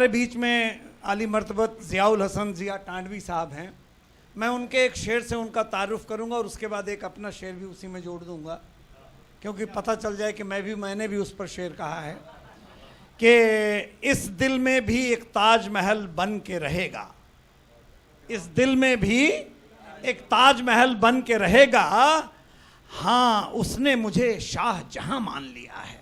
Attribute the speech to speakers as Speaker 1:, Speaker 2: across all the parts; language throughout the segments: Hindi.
Speaker 1: हमारे बीच में आली मर्तबत ज़ियाउल हसन ज़िया टांडवी साहब हैं। मैं उनके एक शेर से उनका तारुफ करूंगा और उसके बाद एक अपना शेर भी उसी में जोड़ दूंगा, क्योंकि पता चल जाए कि मैंने भी उस पर शेर कहा है कि इस दिल में भी एक ताजमहल बन के रहेगा, इस दिल में भी एक ताजमहल बन के रहेगा, हाँ उसने मुझे शाहजहां मान लिया है।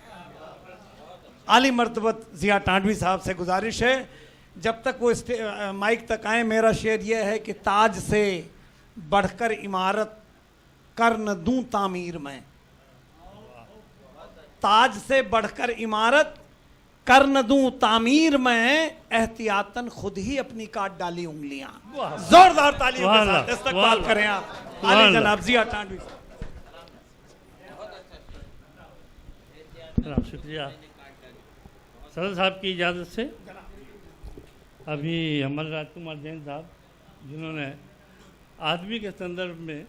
Speaker 1: आली मर्तबत ज़िया टांडवी साहब से गुजारिश है, जब तक वो माइक तक आए, मेरा शेर यह है कि ताज से बढ़कर इमारत कर न दूं तामीर में, ताज से बढ़कर इमारत कर न दूं तामीर में, एहतियातन खुद ही अपनी काट डाली उंगलियां। जोरदार तालियों के साथ इस्तकबाल करें आप आली जनाब ज़िया टांडवी।
Speaker 2: शुक्रिया। सदर साहब की इजाज़त से अभी हमारे राजकुमार जैन साहब, जिन्होंने आदमी के संदर्भ में,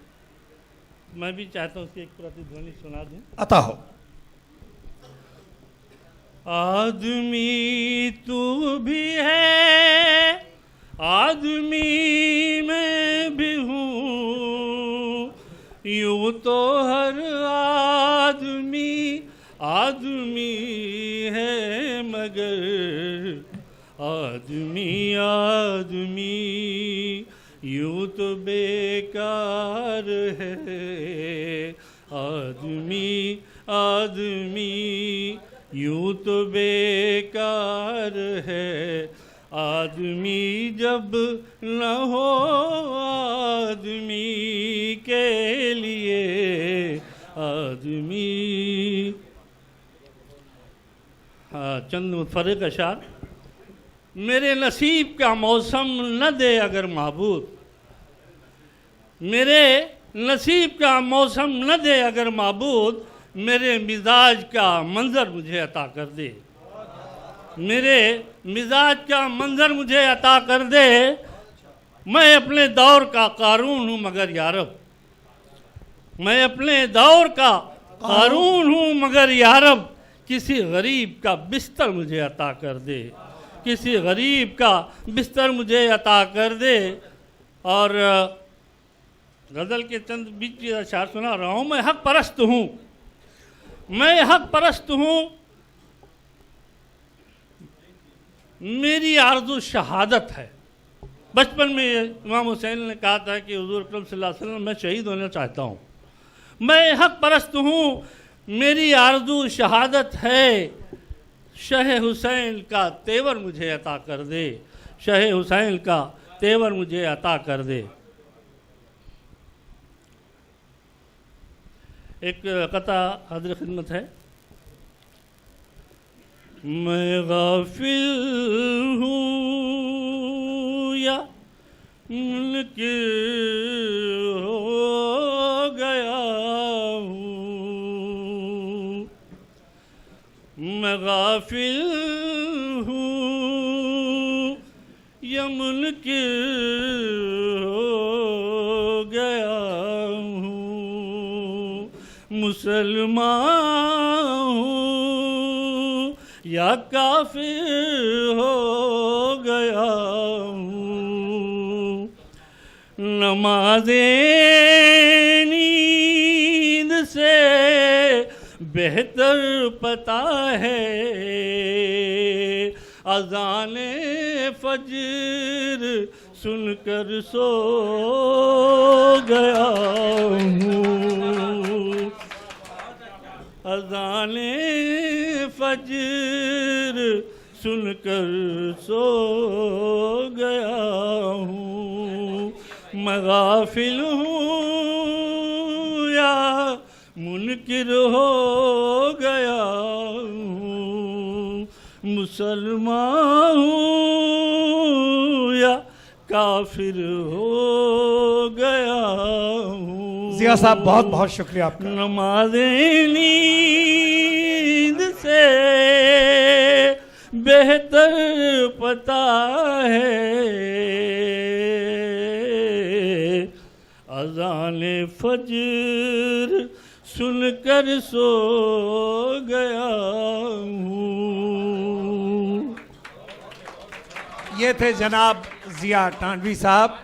Speaker 2: मैं भी चाहता हूँ उसकी एक प्रतिध्वनि सुना दूँ।
Speaker 1: अता हो।
Speaker 2: आदमी तू भी है, आदमी मैं भी हूँ, यूँ तो हर आदमी आदमी है, मगर आदमी आदमी यूँ तो बेकार है, आदमी आदमी यूँ तो बेकार है, आदमी जब न हो आदमी के लिए आदमी। चंद मुतफर्रिक अशार। मेरे नसीब का मौसम न दे अगर महबूब, मेरे नसीब का मौसम न दे अगर महबूब, मेरे मिजाज का मंज़र मुझे अता कर दे, मेरे मिजाज का मंज़र मुझे अता कर दे। मैं अपने दौर का कारून हूँ मगर यारब, मैं अपने दौर का कारून हूँ मगर यारब, किसी गरीब का बिस्तर मुझे अता कर दे, किसी गरीब का बिस्तर मुझे अता कर दे। और गज़ल के चंद बीच की अशार सुना रहा हूँ। मैं हक परस्त हूँ, मैं हक परस्त हूँ, मेरी आरज़ू शहादत है। बचपन में इमाम हुसैन ने कहा था कि हुज़ूर अकरम सल्लल्लाहु अलैहि वसल्लम मैं शहीद होना चाहता हूँ। मैं हक परस्त हूँ, मेरी आरज़ू शहादत है, शह हुसैन का तेवर मुझे अता कर दे, शह हुसैन का तेवर मुझे अता कर दे। एक कता हज़र खिदमत है। मैं गाफिल हूँ या मुनकिर हो गया हूँ, मैं गाफिल हूँ या मुनकिर हो गया हूँ, मुसलमान हूँ या काफिर हो गया हूँ, नमाज़े नींद से बेहतर पता है, अज़ाने फज्र सुनकर सो गया हूँ, अज़ाने फज्र सुनकर सो गया हूँ, मैं गाफिल हूँ या मुनकिर हो गया हूँ, मुसलमान हूँ या काफिर हो गया हूँ।
Speaker 1: ज़िया साहब बहुत बहुत शुक्रिया आपका।
Speaker 2: नमाज़े नींद से बेहतर पता है, अज़ाने फज्र सुनकर सो गया हूँ।
Speaker 1: ये थे जनाब जिया टांडवी साहब।